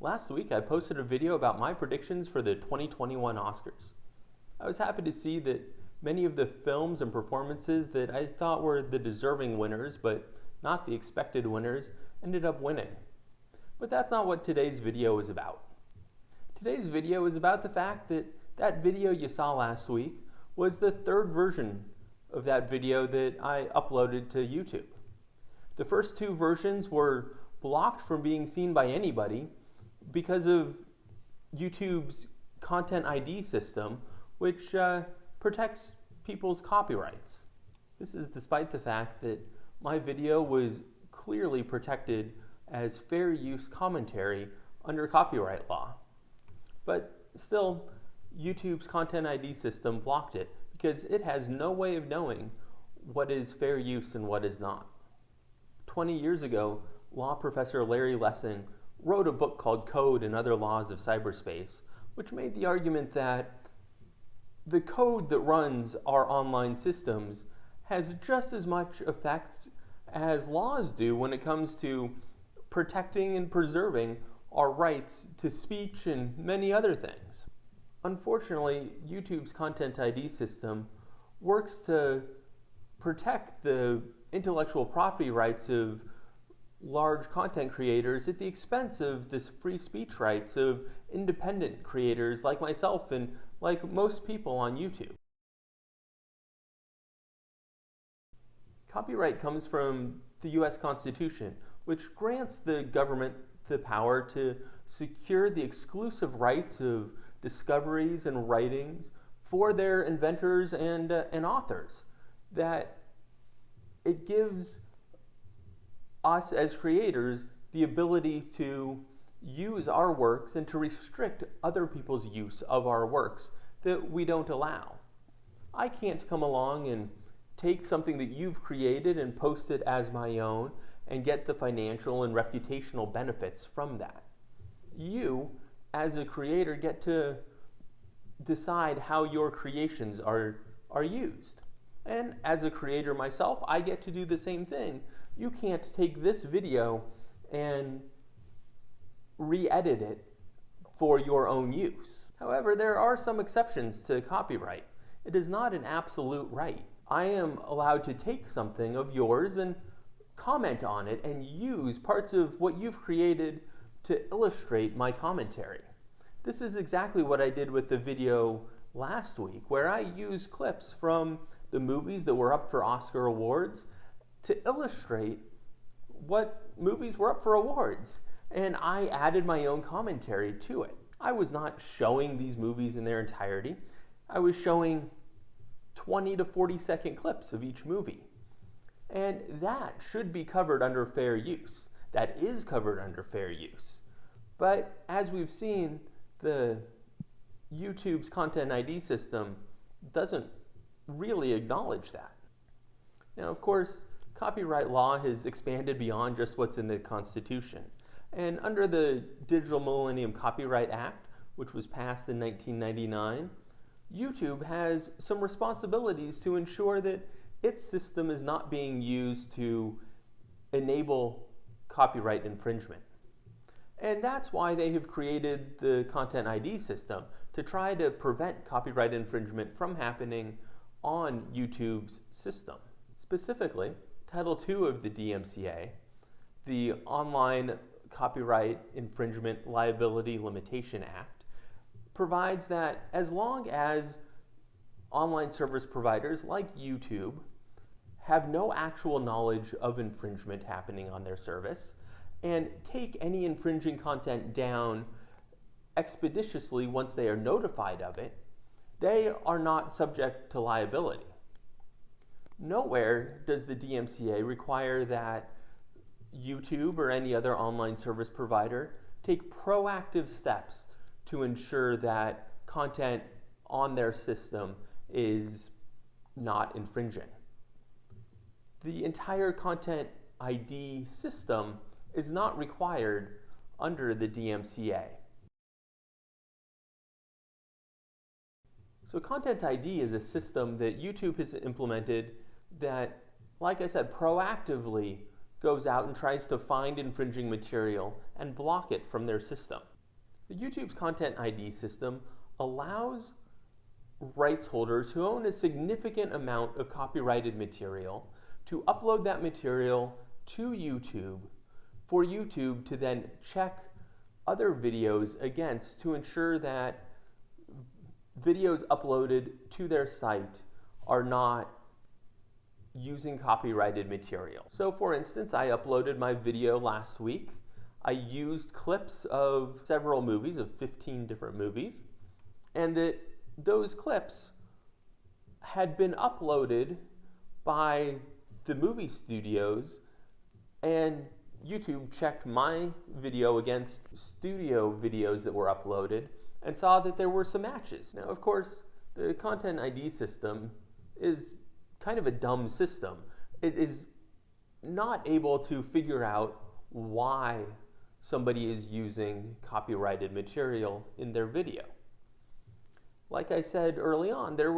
Last week I posted a video about my predictions for the 2021 Oscars. I was happy to see that many of the films and performances that I thought were the deserving winners, but not the expected winners, ended up winning. But that's not what today's video is about. Today's video is about the fact that that video you saw last week was the third version of that video that I uploaded to YouTube. The first two versions were blocked from being seen by anybody because of YouTube's Content ID system, which protects people's copyrights. This is despite the fact that my video was clearly protected as fair use commentary under copyright law. But still, YouTube's Content ID system blocked it because it has no way of knowing what is fair use and what is not. 20 years ago, law professor Larry Lessing wrote a book called Code and Other Laws of Cyberspace, which made the argument that the code that runs our online systems has just as much effect as laws do when it comes to protecting and preserving our rights to speech and many other things. Unfortunately, YouTube's Content ID system works to protect the intellectual property rights of large content creators at the expense of the free speech rights of independent creators like myself and like most people on YouTube. Copyright comes from the US Constitution, which grants the government the power to secure the exclusive rights of discoveries and writings for their inventors and authors. That it gives us as creators the ability to use our works and to restrict other people's use of our works that we don't allow. I can't come along and take something that you've created and post it as my own and get the financial and reputational benefits from that. You, as a creator, get to decide how your creations are used. And as a creator myself, I get to do the same thing. You can't take this video and re-edit it for your own use. However, there are some exceptions to copyright. It is not an absolute right. I am allowed to take something of yours and comment on it and use parts of what you've created to illustrate my commentary. This is exactly what I did with the video last week, where I used clips from the movies that were up for Oscar awards to illustrate what movies were up for awards. And I added my own commentary to it. I was not showing these movies in their entirety. I was showing 20 to 40 second clips of each movie. And that should be covered under fair use. That is covered under fair use. But as we've seen, the YouTube's Content ID system doesn't really acknowledge that. Now, of course, copyright law has expanded beyond just what's in the Constitution. And under the Digital Millennium Copyright Act, which was passed in 1999, YouTube has some responsibilities to ensure that its system is not being used to enable copyright infringement. And that's why they have created the Content ID system, to try to prevent copyright infringement from happening on YouTube's system. Specifically, Title II of the DMCA, the Online Copyright Infringement Liability Limitation Act, provides that as long as online service providers like YouTube have no actual knowledge of infringement happening on their service and take any infringing content down expeditiously once they are notified of it, they are not subject to liability. Nowhere does the DMCA require that YouTube or any other online service provider take proactive steps to ensure that content on their system is not infringing. The entire Content ID system is not required under the DMCA. So Content ID is a system that YouTube has implemented that, like I said, proactively goes out and tries to find infringing material and block it from their system. So YouTube's Content ID system allows rights holders who own a significant amount of copyrighted material to upload that material to YouTube for YouTube to then check other videos against to ensure that videos uploaded to their site are not using copyrighted material. So for instance, I uploaded my video last week. I used clips of several movies, of 15 different movies, and those clips had been uploaded by the movie studios, and YouTube checked my video against studio videos that were uploaded and saw that there were some matches. Now, of course, the Content ID system is kind of a dumb system. It is not able to figure out why somebody is using copyrighted material in their video. Like I said early on, there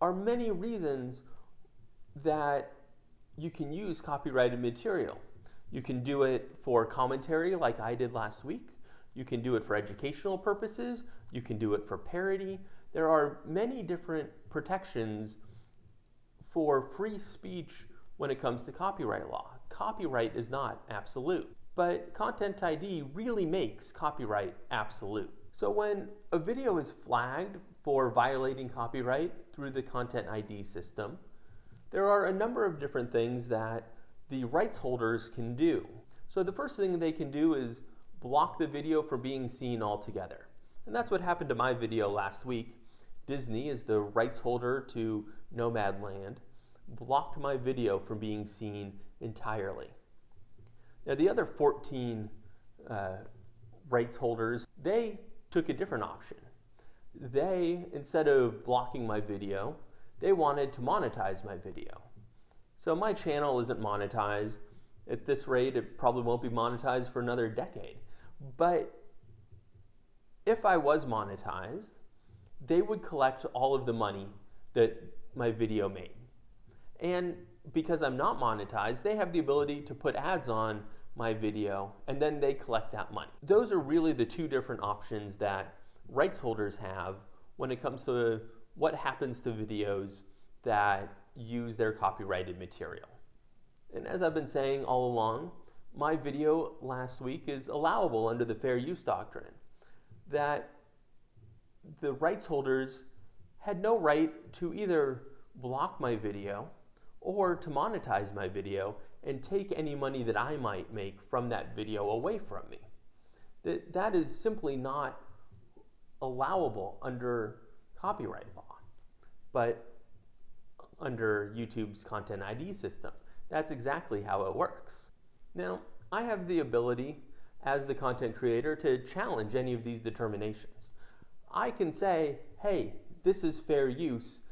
are many reasons that you can use copyrighted material. You can do it for commentary like I did last week. You can do it for educational purposes. You can do it for parody. There are many different protections for free speech when it comes to copyright law. Copyright is not absolute, but Content ID really makes copyright absolute. So when a video is flagged for violating copyright through the Content ID system, there are a number of different things that the rights holders can do. So the first thing they can do is block the video from being seen altogether. And that's what happened to my video last week. Disney, as the rights holder to Nomadland, blocked my video from being seen entirely. Now the other 14 rights holders, they took a different option. They, instead of blocking my video, they wanted to monetize my video. So my channel isn't monetized. At this rate, it probably won't be monetized for another decade. But if I was monetized, they would collect all of the money that my video made. And because I'm not monetized, they have the ability to put ads on my video, and then they collect that money. Those are really the two different options that rights holders have when it comes to what happens to videos that use their copyrighted material. And as I've been saying all along, my video last week is allowable under the fair use doctrine, that the rights holders had no right to either block my video or to monetize my video and take any money that I might make from that video away from me. That is simply not allowable under copyright law, but under YouTube's Content ID system, that's exactly how it works. Now, I have the ability as the content creator to challenge any of these determinations. I can say, hey, this is fair use,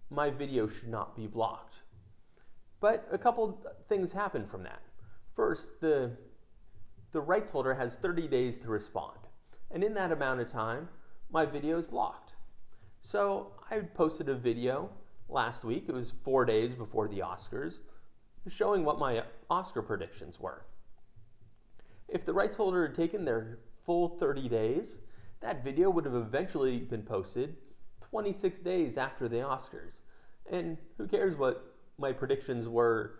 my video should not be blocked. But a couple things happen from that. First, the rights holder has 30 days to respond. And in that amount of time, my video is blocked. So I posted a video last week, it was 4 days before the Oscars, showing what my Oscar predictions were. If the rights holder had taken their full 30 days, that video would have eventually been posted 26 days after the Oscars. And who cares what my predictions were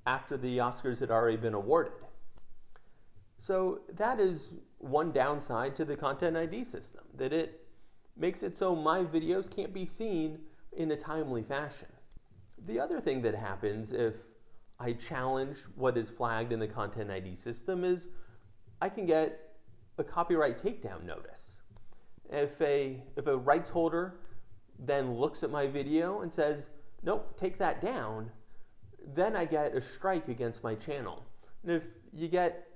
after the Oscars had already been awarded. So that is one downside to the Content ID system, that it makes it so my videos can't be seen in a timely fashion. The other thing that happens if I challenge what is flagged in the Content ID system is I can get a copyright takedown notice. If a rights holder then looks at my video and says, nope, take that down, then I get a strike against my channel. And if you get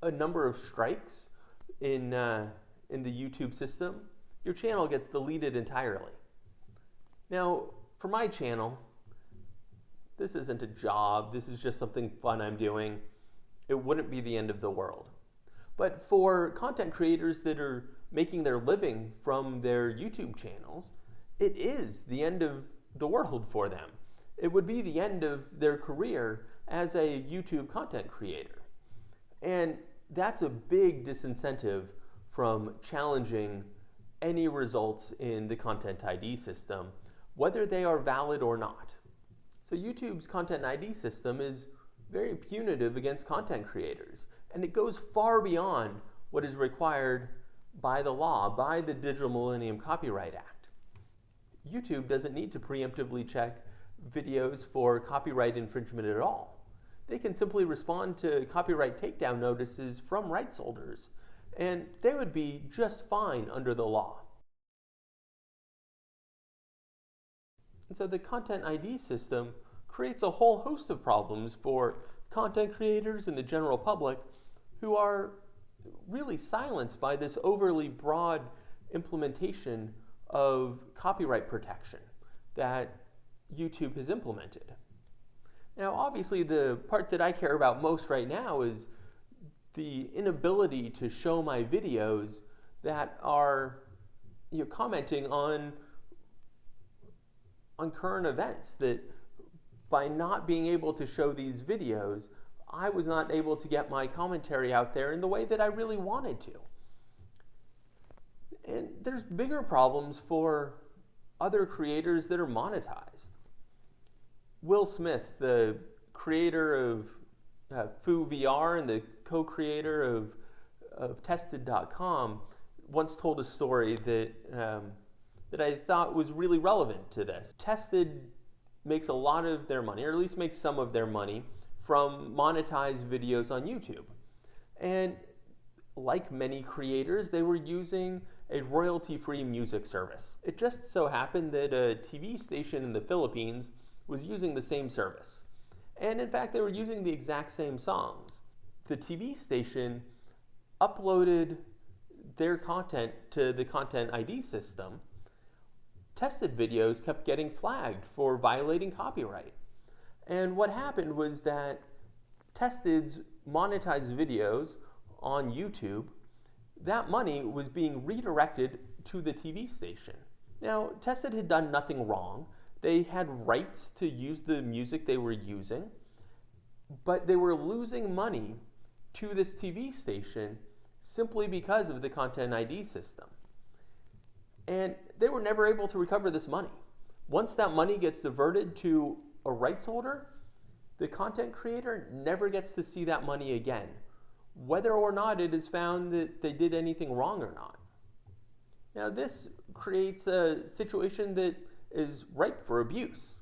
a number of strikes in the YouTube system, your channel gets deleted entirely. Now, for my channel, this isn't a job, this is just something fun I'm doing. It wouldn't be the end of the world. But for content creators that are making their living from their YouTube channels, it is the end of the world for them. It would be the end of their career as a YouTube content creator. And that's a big disincentive from challenging any results in the Content ID system, whether they are valid or not. So YouTube's Content ID system is very punitive against content creators, and it goes far beyond what is required by the law, by the Digital Millennium Copyright Act. YouTube doesn't need to preemptively check videos for copyright infringement at all. They can simply respond to copyright takedown notices from rights holders, and they would be just fine under the law. And so the Content ID system creates a whole host of problems for content creators and the general public who are really silenced by this overly broad implementation of copyright protection that YouTube has implemented. Now, obviously, the part that I care about most right now is the inability to show my videos that are commenting on current events, that by not being able to show these videos, I was not able to get my commentary out there in the way that I really wanted to. And there's bigger problems for other creators that are monetized. Will Smith, the creator of Foo VR and the co-creator of Tested.com, once told a story that I thought was really relevant to this. Tested makes a lot of their money, or at least makes some of their money, from monetized videos on YouTube. And like many creators, they were using a royalty-free music service. It just so happened that a TV station in the Philippines was using the same service. And in fact, they were using the exact same songs. The TV station uploaded their content to the Content ID system. Tested videos kept getting flagged for violating copyright. And what happened was that Tested's monetized videos on YouTube, that money was being redirected to the TV station. Now, Tested had done nothing wrong. They had rights to use the music they were using, but they were losing money to this TV station simply because of the Content ID system. And they were never able to recover this money. Once that money gets diverted to a rights holder, the content creator never gets to see that money again, whether or not it is found that they did anything wrong or not. Now, this creates a situation that is ripe for abuse.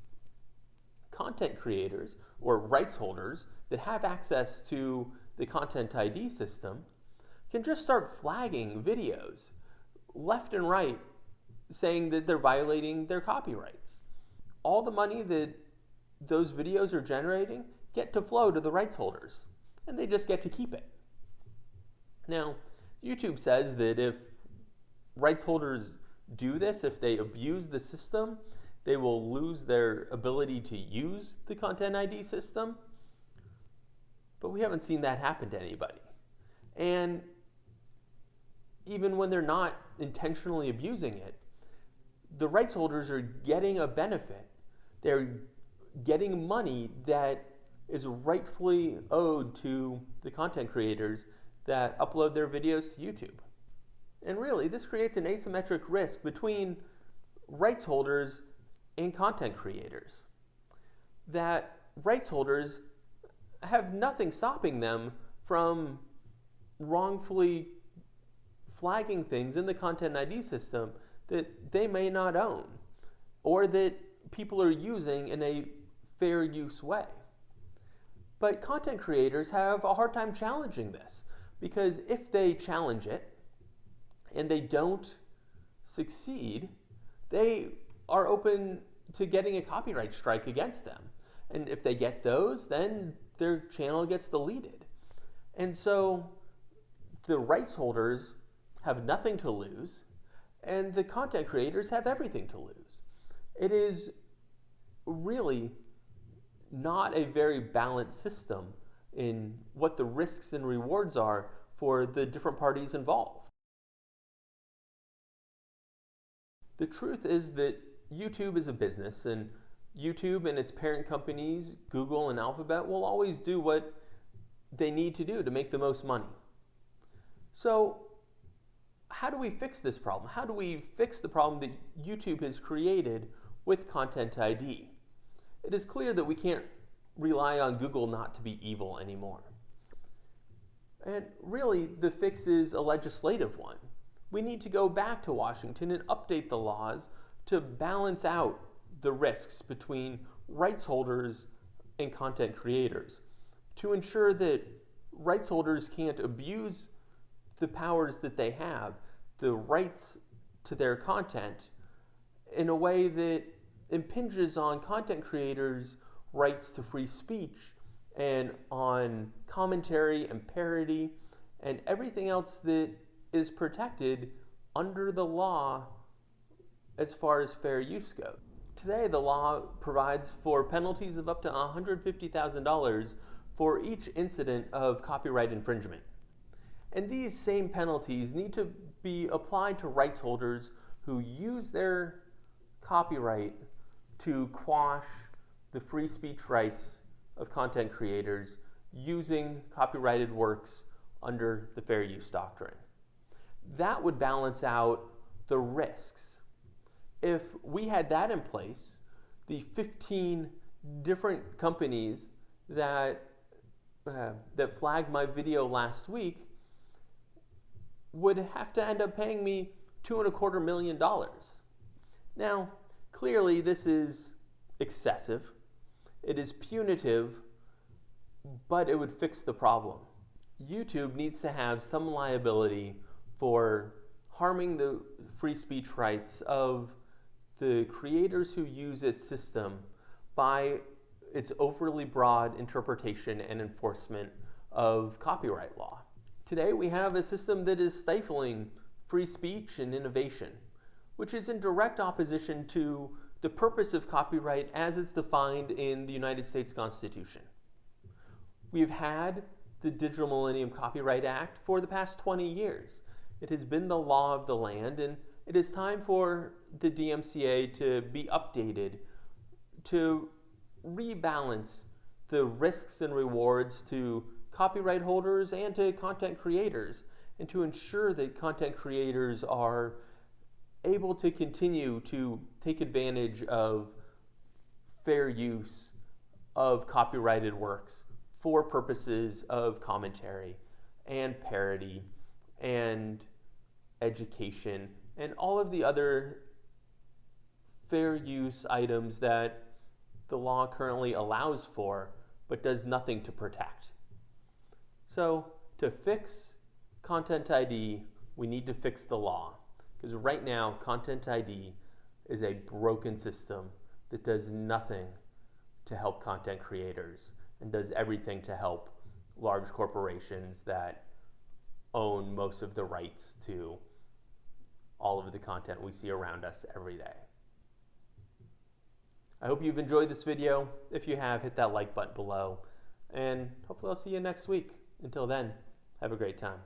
Content creators or rights holders that have access to the Content ID system can just start flagging videos left and right, saying that they're violating their copyrights. All the money that those videos are generating get to flow to the rights holders, and they just get to keep it. Now, YouTube says that if rights holders do this, if they abuse the system, they will lose their ability to use the Content ID system. But we haven't seen that happen to anybody. And even when they're not intentionally abusing it, the rights holders are getting a benefit. They're getting money that is rightfully owed to the content creators that upload their videos to YouTube. And really, this creates an asymmetric risk between rights holders and content creators. That rights holders have nothing stopping them from wrongfully flagging things in the Content ID system that they may not own, or that people are using in a fair use way. But content creators have a hard time challenging this, because if they challenge it and they don't succeed, they are open to getting a copyright strike against them. And if they get those, then their channel gets deleted. And so the rights holders have nothing to lose, and the content creators have everything to lose. It is really not a very balanced system in what the risks and rewards are for the different parties involved. The truth is that YouTube is a business, and YouTube and its parent companies, Google and Alphabet, will always do what they need to do to make the most money. So how do we fix this problem? How do we fix the problem that YouTube has created with Content ID? It is clear that we can't rely on Google not to be evil anymore. And really, the fix is a legislative one. We need to go back to Washington and update the laws to balance out the risks between rights holders and content creators, to ensure that rights holders can't abuse the powers that they have, the rights to their content, in a way that impinges on content creators' rights to free speech and on commentary and parody and everything else that is protected under the law as far as fair use goes. Today, the law provides for penalties of up to $150,000 for each incident of copyright infringement. And these same penalties need to be applied to rights holders who use their copyright to quash the free speech rights of content creators using copyrighted works under the fair use doctrine. That would balance out the risks. If we had that in place, the 15 different companies that flagged my video last week would have to end up paying me $2.25 million. Now, clearly this is excessive. It is punitive, but it would fix the problem. YouTube needs to have some liability for harming the free speech rights of the creators who use its system by its overly broad interpretation and enforcement of copyright law. Today we have a system that is stifling free speech and innovation, which is in direct opposition to the purpose of copyright as it's defined in the United States Constitution. We've had the Digital Millennium Copyright Act for the past 20 years. It has been the law of the land, and it is time for the DMCA to be updated to rebalance the risks and rewards to copyright holders and to content creators, and to ensure that content creators are able to continue to take advantage of fair use of copyrighted works for purposes of commentary and parody and education and all of the other fair use items that the law currently allows for but does nothing to protect. So to fix Content ID, we need to fix the law, because right now Content ID is a broken system that does nothing to help content creators and does everything to help large corporations that own most of the rights to all of the content we see around us every day. I hope you've enjoyed this video. If you have, hit that like button below, and hopefully I'll see you next week. Until then, have a great time.